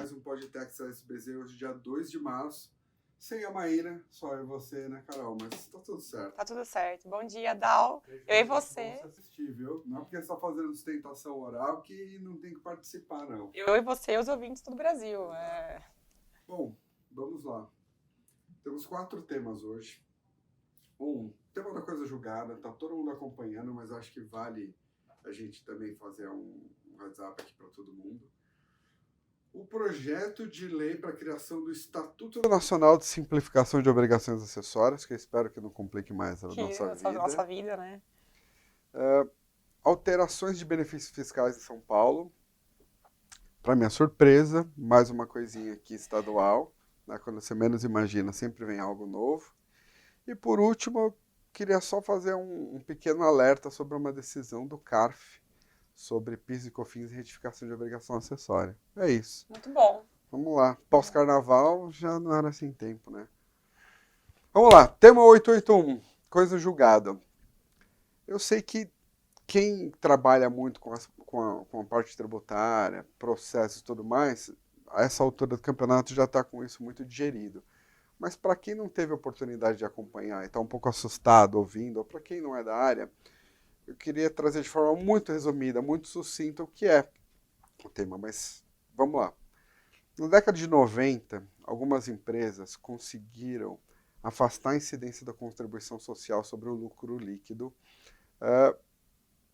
mais um Podtex SBZ, hoje dia 2 de março. Sem a Maíra, só eu e você, né, Carol? Mas tá tudo certo. Tá tudo certo. Bom dia, Dal. Eu e você. Vamos assistir, viu? Não é porque você tá fazendo sustentação oral que não tem que participar, não. Eu e você e os ouvintes do Brasil. Bom, vamos lá. Temos 4 temas hoje. Tema da coisa julgada, tá todo mundo acompanhando, mas acho que vale a gente também fazer um WhatsApp aqui para todo mundo. O projeto de lei para a criação do Estatuto Nacional de Simplificação de Obrigações Acessórias, que eu espero que não complique mais a nossa vida, né? Alterações de benefícios fiscais em São Paulo. Para minha surpresa, mais uma coisinha aqui estadual, né? Quando você menos imagina, sempre vem algo novo. E por último, eu queria só fazer um pequeno alerta sobre uma decisão do CARF sobre PIS e COFINS e retificação de obrigação acessória. É isso. Muito bom. Vamos lá. Pós-carnaval já não era assim tempo, né? Vamos lá. Tema 881. Coisa julgada. Eu sei que quem trabalha muito com a parte tributária, processos e tudo mais, a essa altura do campeonato já está com isso muito digerido. Mas para quem não teve oportunidade de acompanhar e está um pouco assustado ouvindo, ou para quem não é da área, eu queria trazer de forma muito resumida, muito sucinta o que é o tema, mas vamos lá. Na década de 90, algumas empresas conseguiram afastar a incidência da contribuição social sobre o lucro líquido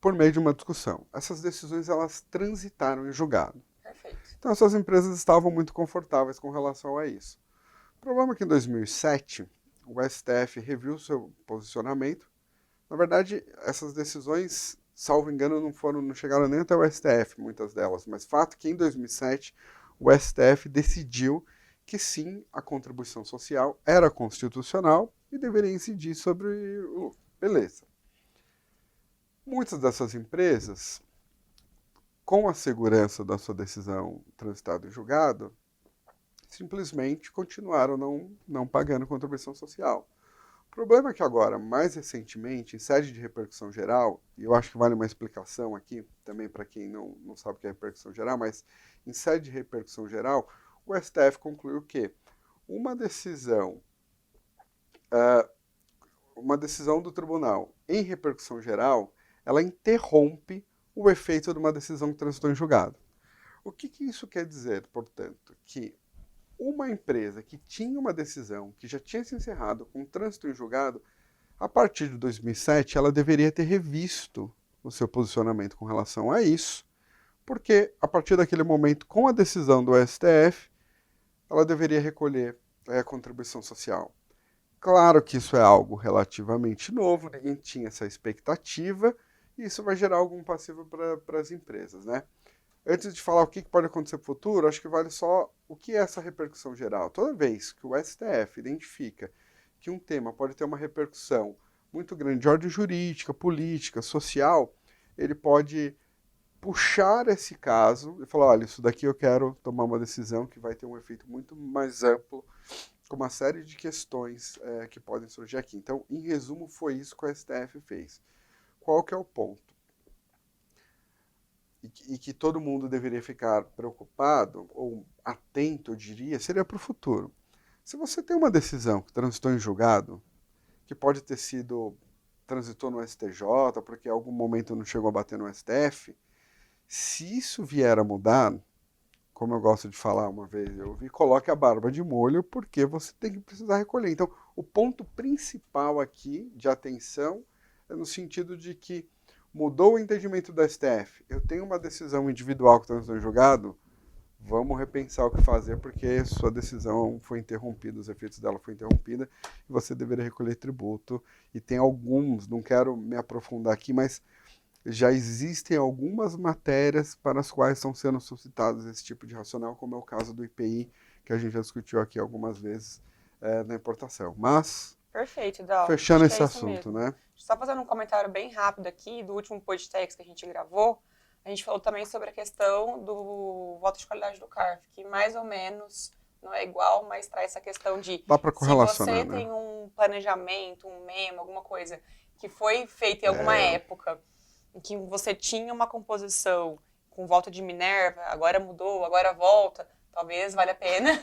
por meio de uma discussão. Essas decisões elas transitaram em julgado. Perfeito. Então essas empresas estavam muito confortáveis com relação a isso. O problema é que em 2007, o STF reviu seu posicionamento. Na verdade, essas decisões, salvo engano, não chegaram nem até o STF, muitas delas. Mas fato que em 2007, o STF decidiu que sim, a contribuição social era constitucional e deveria incidir sobre o... Beleza. Muitas dessas empresas, com a segurança da sua decisão transitada em julgado, simplesmente continuaram não pagando contribuição social. O problema é que agora, mais recentemente, em sede de repercussão geral, e eu acho que vale uma explicação aqui, também para quem não sabe o que é repercussão geral, mas em sede de repercussão geral, o STF concluiu que uma decisão do tribunal em repercussão geral, ela interrompe o efeito de uma decisão que transitou em julgado. O que isso quer dizer, portanto? Que uma empresa que tinha uma decisão que já tinha se encerrado com trânsito em julgado, a partir de 2007, ela deveria ter revisto o seu posicionamento com relação a isso, porque a partir daquele momento, com a decisão do STF, ela deveria recolher a contribuição social. Claro que isso é algo relativamente novo, ninguém tinha essa expectativa, e isso vai gerar algum passivo para as empresas, né? Antes de falar o que pode acontecer no futuro, acho que vale só o que é essa repercussão geral. Toda vez que o STF identifica que um tema pode ter uma repercussão muito grande de ordem jurídica, política, social, ele pode puxar esse caso e falar, olha, isso daqui eu quero tomar uma decisão que vai ter um efeito muito mais amplo, com uma série de questões que podem surgir aqui. Então, em resumo, foi isso que o STF fez. Qual que é o ponto? E que todo mundo deveria ficar preocupado, ou atento, eu diria, seria para o futuro. Se você tem uma decisão que transitou em julgado, que pode ter sido, transitou no STJ, porque em algum momento não chegou a bater no STF, se isso vier a mudar, como eu gosto de falar uma vez, eu ouvi, coloque a barba de molho, porque você tem que precisar recolher. Então, o ponto principal aqui de atenção é no sentido de que mudou o entendimento do STF. Eu tenho uma decisão individual que transitou em julgado, vamos repensar o que fazer, porque sua decisão foi interrompida, os efeitos dela foram interrompidos, e você deveria recolher tributo. E tem alguns, não quero me aprofundar aqui, mas já existem algumas matérias para as quais estão sendo suscitados esse tipo de racional, como é o caso do IPI, que a gente já discutiu aqui algumas vezes na importação. Mas, perfeito, Dal. fechando esse assunto, né? Só fazendo um comentário bem rápido aqui do último Podtex que a gente gravou, a gente falou também sobre a questão do voto de qualidade do CARF, que mais ou menos não é igual, mas traz essa questão de dá para correlacionar, se você tem um planejamento, um memo, alguma coisa que foi feita em alguma época, em que você tinha uma composição com volta de Minerva, agora mudou, agora volta, talvez valha a pena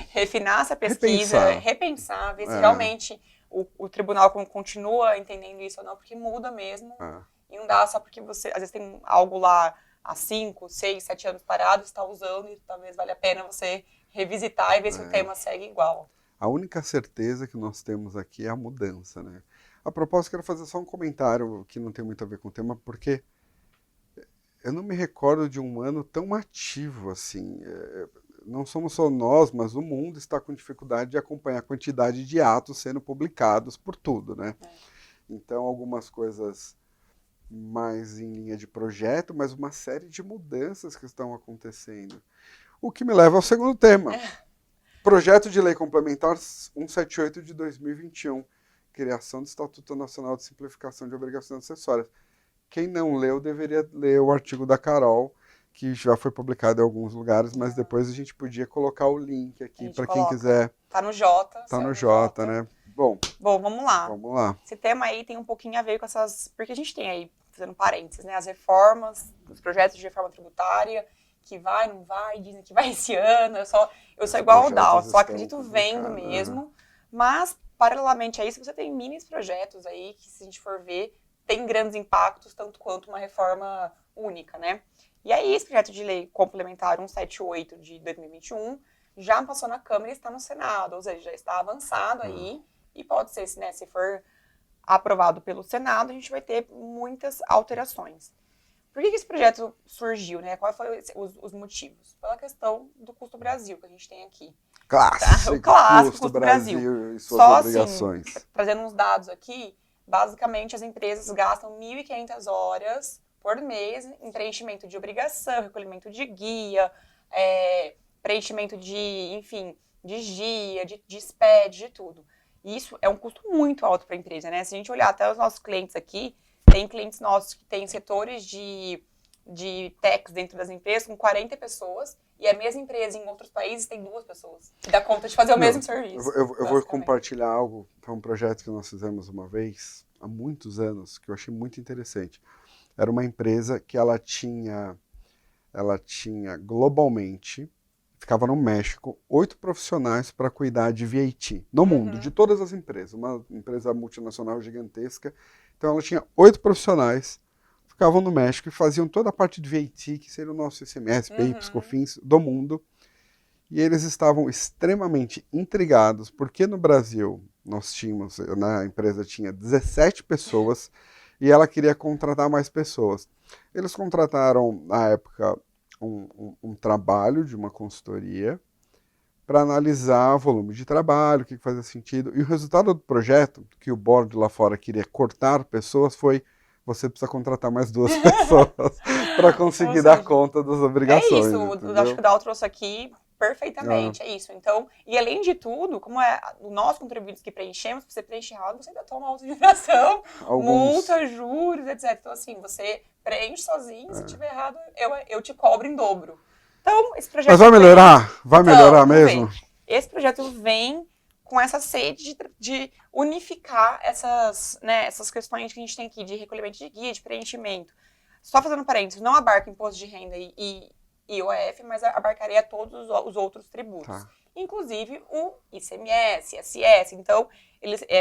refinar essa pesquisa, repensar, ver se realmente o tribunal continua entendendo isso ou não, porque muda mesmo. E não dá só porque você, às vezes, tem algo lá há 5, 6, 7 anos parado, está usando, e talvez valha a pena você revisitar e ver se o tema segue igual. A única certeza que nós temos aqui é a mudança, né? A propósito, quero fazer só um comentário que não tem muito a ver com o tema, porque eu não me recordo de um ano tão ativo assim. Não somos só nós, mas o mundo está com dificuldade de acompanhar a quantidade de atos sendo publicados por tudo, né? Então, algumas coisas mais em linha de projeto, mas uma série de mudanças que estão acontecendo. O que me leva ao segundo tema. Projeto de Lei Complementar 178 de 2021, criação do Estatuto Nacional de Simplificação de Obrigações Acessórias. Quem não leu deveria ler o artigo da Carol, que já foi publicado em alguns lugares, mas depois a gente podia colocar o link aqui para quem quiser. Tá no Jota. Tá no Jota, né? Bom, vamos lá. Vamos lá. Esse tema aí tem um pouquinho a ver com essas... Porque a gente tem aí, fazendo parênteses, né? As reformas, os projetos de reforma tributária, que vai, não vai, dizem que vai esse ano. Eu sou igual ao Dal, só acredito vendo mesmo. Mas, paralelamente a isso, você tem mini projetos aí que, se a gente for ver, tem grandes impactos, tanto quanto uma reforma única, né? E aí, esse projeto de lei complementar 178 de 2021 já passou na Câmara e está no Senado, ou seja, já está avançado aí, e pode ser, né, se for aprovado pelo Senado, a gente vai ter muitas alterações. Por que esse projeto surgiu, né? Quais foram os motivos? Pela questão do custo Brasil que a gente tem aqui. Clássico, o clássico custo Brasil e suas Só obrigações. Assim, trazendo uns dados aqui, basicamente as empresas gastam 1.500 horas por mês em preenchimento de obrigação, recolhimento de guia, preenchimento de, enfim, de GIA, de SPED, de tudo. Isso é um custo muito alto para a empresa, né? Se a gente olhar até os nossos clientes aqui, tem clientes nossos que têm setores de techs dentro das empresas com 40 pessoas, e a mesma empresa em outros países tem 2 pessoas, que dá conta de fazer o mesmo serviço. Eu vou compartilhar algo, foi um projeto que nós fizemos uma vez, há muitos anos, que eu achei muito interessante. Era uma empresa que ela tinha globalmente, ficava no México, 8 profissionais para cuidar de VAT no mundo, de todas as empresas. Uma empresa multinacional gigantesca. Então ela tinha 8 profissionais, ficavam no México e faziam toda a parte de VAT, que seria o nosso ICMS, PIS, COFINS, do mundo. E eles estavam extremamente intrigados, porque no Brasil nós tínhamos, a empresa tinha 17 pessoas e ela queria contratar mais pessoas. Eles contrataram, na época, um trabalho de uma consultoria para analisar o volume de trabalho, o que fazia sentido. E o resultado do projeto, que o board lá fora queria cortar pessoas, foi: você precisa contratar mais 2 pessoas para conseguir dar conta das obrigações. É isso, eu acho que o Dal trouxe aqui perfeitamente, é isso. Então, e além de tudo, como é nós contribuintes que preenchemos, se você preenche errado, você ainda toma auto-infração, multa, juros, etc. Então, assim, você preenche sozinho, se tiver errado, eu te cobro em dobro. Então, esse projeto... Mas vai melhorar? Vai melhorar mesmo? Esse projeto vem com essa sede de unificar essas questões que a gente tem aqui de recolhimento de guia, de preenchimento. Só fazendo parênteses, não abarca imposto de renda e IOF, mas abarcaria todos os outros tributos. Inclusive o ICMS, ISS. Então,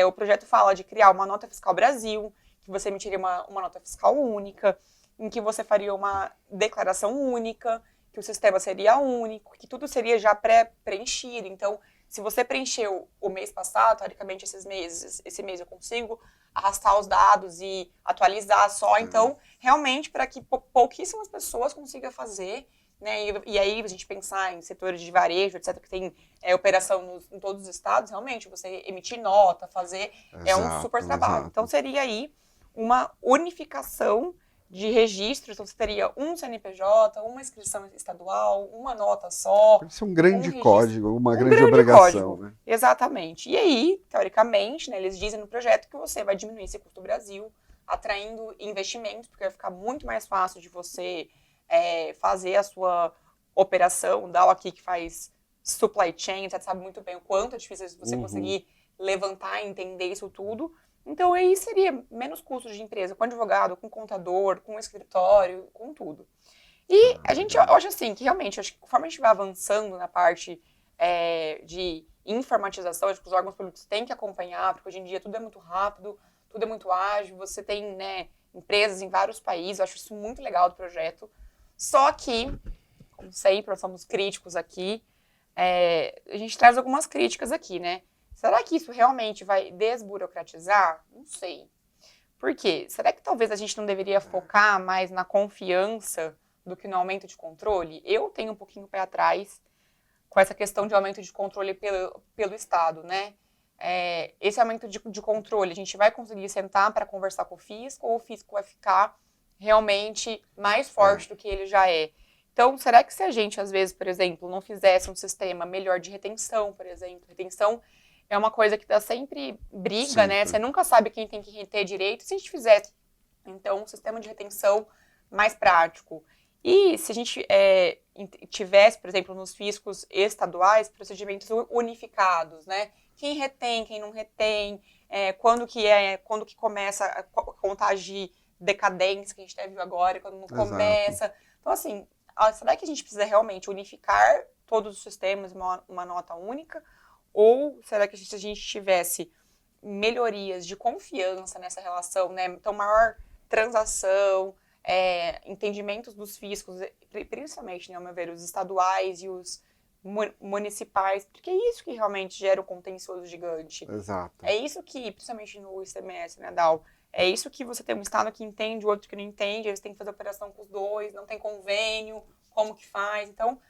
o projeto fala de criar uma nota fiscal Brasil, que você emitiria uma nota fiscal única, em que você faria uma declaração única, que o sistema seria único, que tudo seria já pré-preenchido. Então, se você preencheu o mês passado, teoricamente esse mês eu consigo arrastar os dados e atualizar só. Então, realmente, para que pouquíssimas pessoas consigam fazer, né? E aí, a gente pensar em setores de varejo, etc., que tem operação em todos os estados, realmente, você emitir nota, fazer, é um super trabalho. Então, seria aí uma unificação de registros, então você teria um CNPJ, uma inscrição estadual, uma nota só. Isso é um grande código, uma grande obrigação. Né? Exatamente. E aí, teoricamente, né, eles dizem no projeto que você vai diminuir esse custo Brasil, atraindo investimentos, porque vai ficar muito mais fácil de você fazer a sua operação. O Dal aqui que faz supply chain, você sabe muito bem o quanto é difícil você conseguir levantar e entender isso tudo. Então, aí seria menos custos de empresa, com advogado, com contador, com escritório, com tudo. E eu acho assim, que realmente, acho que conforme a gente vai avançando na parte de informatização, acho que os órgãos públicos têm que acompanhar, porque hoje em dia tudo é muito rápido, tudo é muito ágil, você tem, né, empresas em vários países, eu acho isso muito legal do projeto. Só que, como sempre, nós somos críticos aqui, a gente traz algumas críticas aqui, né? Será que isso realmente vai desburocratizar? Não sei. Por quê? Será que talvez a gente não deveria focar mais na confiança do que no aumento de controle? Eu tenho um pouquinho o pé atrás com essa questão de aumento de controle pelo Estado, né? Esse aumento de controle, a gente vai conseguir sentar para conversar com o fisco ou o fisco vai ficar realmente mais forte do que ele já é? Então, será que se a gente, às vezes, por exemplo, não fizesse um sistema melhor de retenção, por exemplo, retenção é uma coisa que dá sempre briga, né? Você nunca sabe quem tem que reter direito. Se a gente fizesse, então, um sistema de retenção mais prático. E se a gente tivesse, por exemplo, nos fiscos estaduais, procedimentos unificados, né? Quem retém, quem não retém, quando que começa a contagem de decadência, que a gente até viu agora, quando não começa. Então, assim, será que a gente precisa realmente unificar todos os sistemas em uma nota única? Ou será que se a gente tivesse melhorias de confiança nessa relação, né? Então, maior transação, entendimentos dos fiscos, principalmente, né, ao meu ver, os estaduais e os municipais, porque é isso que realmente gera um contencioso gigante. Exato. É isso que, principalmente no ICMS, né, Dal? É isso que você tem um estado que entende, o outro que não entende, aí você tem que fazer operação com os dois, não tem convênio, como que faz? Então,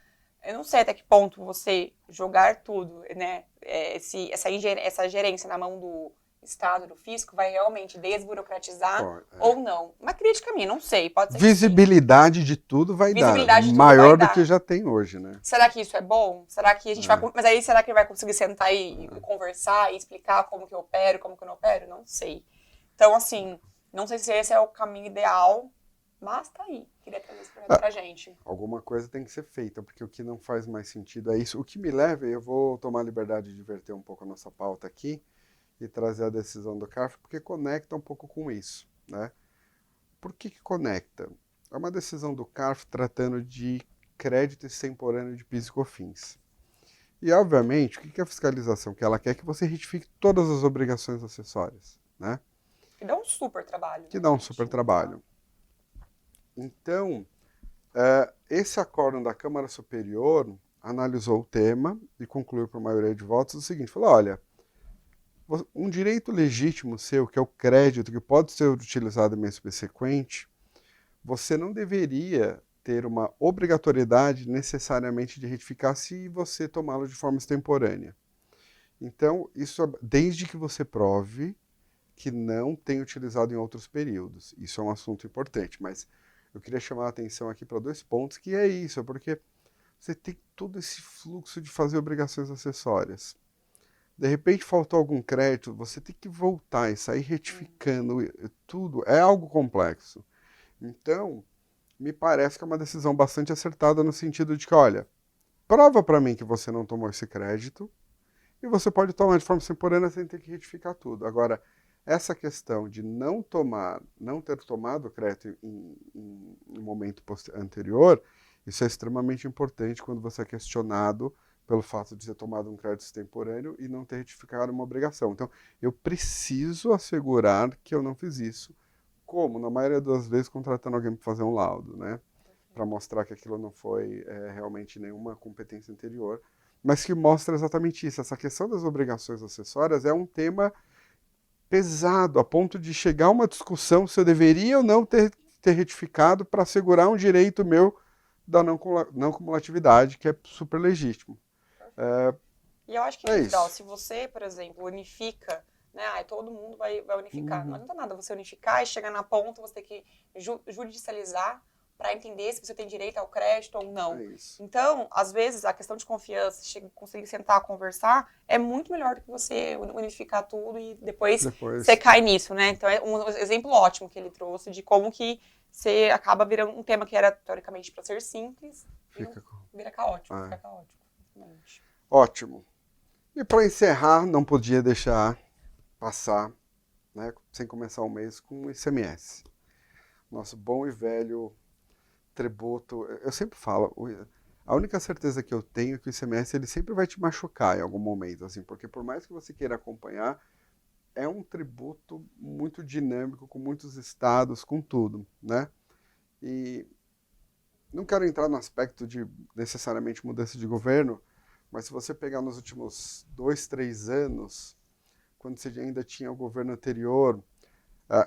eu não sei até que ponto você jogar tudo, né, essa gerência na mão do Estado, do fisco, vai realmente desburocratizar ou não. Uma crítica minha, não sei, pode ser visibilidade de tudo vai dar, maior do que já tem hoje, né? Será que isso é bom? Será que a gente vai... Mas aí, será que ele vai conseguir sentar e conversar e explicar como que eu opero, como que eu não opero? Não sei. Então, assim, não sei se esse é o caminho ideal, mas tá aí. Queria trazer esse projeto pra gente. Alguma coisa tem que ser feita, porque o que não faz mais sentido é isso. O que me leva, e eu vou tomar a liberdade de inverter um pouco a nossa pauta aqui e trazer a decisão do CARF, porque conecta um pouco com isso, né? Por que conecta? É uma decisão do CARF tratando de crédito extemporâneo de PIS e COFINS. E, obviamente, o que é a fiscalização? Que ela quer que você retifique todas as obrigações acessórias, né? Que dá um super trabalho. Que dá um super trabalho. Então, esse acórdão da Câmara Superior analisou o tema e concluiu por maioria de votos o seguinte, falou, olha, um direito legítimo seu, que é o crédito, que pode ser utilizado em mês subsequente, você não deveria ter uma obrigatoriedade necessariamente de retificar se você tomá-lo de forma extemporânea. Então, isso desde que você prove que não tem utilizado em outros períodos. Isso é um assunto importante, mas eu queria chamar a atenção aqui para 2 pontos, que é isso, porque você tem todo esse fluxo de fazer obrigações acessórias. De repente faltou algum crédito, você tem que voltar e sair retificando tudo. É algo complexo. Então, me parece que é uma decisão bastante acertada no sentido de que, olha, prova para mim que você não tomou esse crédito e você pode tomar de forma extemporânea sem ter que retificar tudo. Agora, essa questão de não ter tomado crédito em um momento anterior, isso é extremamente importante quando você é questionado pelo fato de ter tomado um crédito extemporâneo e não ter retificado uma obrigação. Então, eu preciso assegurar que eu não fiz isso. Como? Na maioria das vezes, contratando alguém para fazer um laudo, né? Para mostrar que aquilo não foi realmente nenhuma competência anterior, mas que mostra exatamente isso. Essa questão das obrigações acessórias é um tema pesado, a ponto de chegar a uma discussão se eu deveria ou não ter retificado para assegurar um direito meu da não cumulatividade, que é super legítimo. E eu acho que é isso. Se você, por exemplo, unifica, né, todo mundo vai unificar. Não adianta nada você unificar e chegar na ponta, você ter que judicializar para entender se você tem direito ao crédito ou não. Então, às vezes, a questão de confiança, conseguir sentar, conversar, é muito melhor do que você unificar tudo e depois você cai nisso, né? Então, é um exemplo ótimo que ele trouxe de como que você acaba virando um tema que era, teoricamente, para ser simples, vira caótico. Fica caótico. Exatamente. Ótimo. E para encerrar, não podia deixar passar, né, sem começar o mês, com o ICMS. Nosso bom e velho tributo, eu sempre falo, a única certeza que eu tenho é que o ICMS ele sempre vai te machucar em algum momento, assim, porque por mais que você queira acompanhar, é um tributo muito dinâmico, com muitos estados, com tudo, né? E não quero entrar no aspecto de necessariamente mudança de governo, mas se você pegar nos últimos 2, 3 anos, quando você ainda tinha o governo anterior,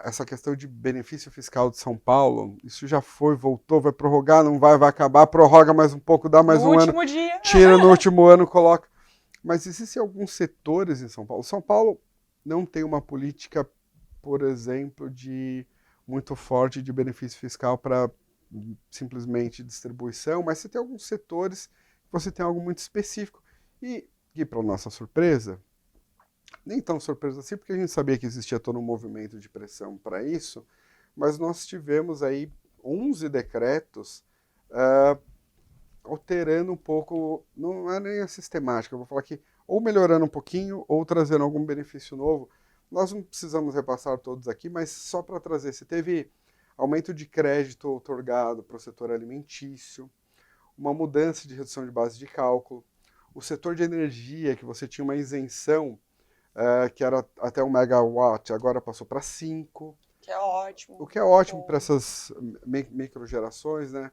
essa questão de benefício fiscal de São Paulo, isso já foi, voltou, vai prorrogar, não vai acabar, prorroga mais um pouco, dá mais No um ano, último dia. tira no último ano, coloca. Mas existem alguns setores em São Paulo. São Paulo não tem uma política, por exemplo, muito forte de benefício fiscal para simplesmente distribuição, mas você tem alguns setores que você tem algo muito específico. E para nossa surpresa, nem tão surpresa assim, porque a gente sabia que existia todo um movimento de pressão para isso, mas nós tivemos aí 11 decretos alterando um pouco, não é nem a sistemática, eu vou falar aqui, ou melhorando um pouquinho, ou trazendo algum benefício novo. Nós não precisamos repassar todos aqui, mas só para trazer, se teve aumento de crédito outorgado para o setor alimentício, uma mudança de redução de base de cálculo, o setor de energia, que você tinha uma isenção, que era até 1 megawatt, agora passou para 5. Que é ótimo. O que é ótimo para essas microgerações, né?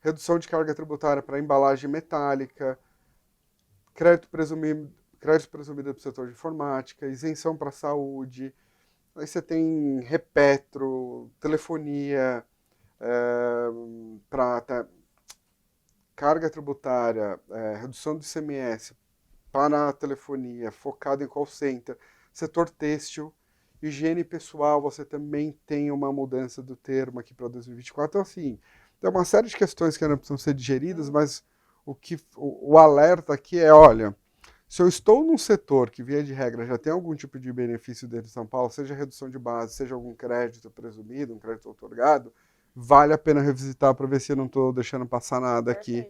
Redução de carga tributária para embalagem metálica, crédito presumido para o setor de informática, isenção para saúde, aí você tem repetro, telefonia, carga tributária, redução do ICMS para a telefonia, focado em call center, setor têxtil, higiene pessoal, você também tem uma mudança do termo aqui para 2024, então assim, tem uma série de questões que ainda precisam ser digeridas, mas o alerta aqui é, olha, se eu estou num setor que, via de regra, já tem algum tipo de benefício dentro de São Paulo, seja redução de base, seja algum crédito presumido, um crédito outorgado, vale a pena revisitar para ver se eu não estou deixando passar nada aqui.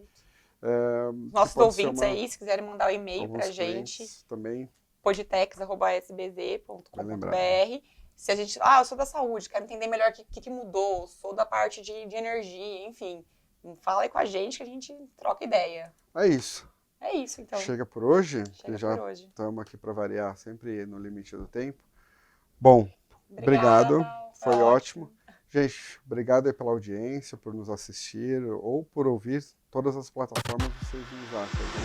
Nossos ouvintes aí, se quiserem mandar um e-mail para a gente, também, podtex@sbz.com.br. Se a gente, eu sou da saúde, quero entender melhor o que mudou, sou da parte de energia, enfim, fala aí com a gente que a gente troca ideia. É isso. É isso, então. Chega por hoje, Chega já por hoje. estamos aqui para variar, sempre no limite do tempo. Bom, obrigado, foi ótimo. Gente, obrigado aí pela audiência, por nos assistir ou por ouvir todas as plataformas que vocês nos acham, tá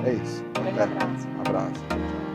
bom? É isso. Um grande abraço. Abraço.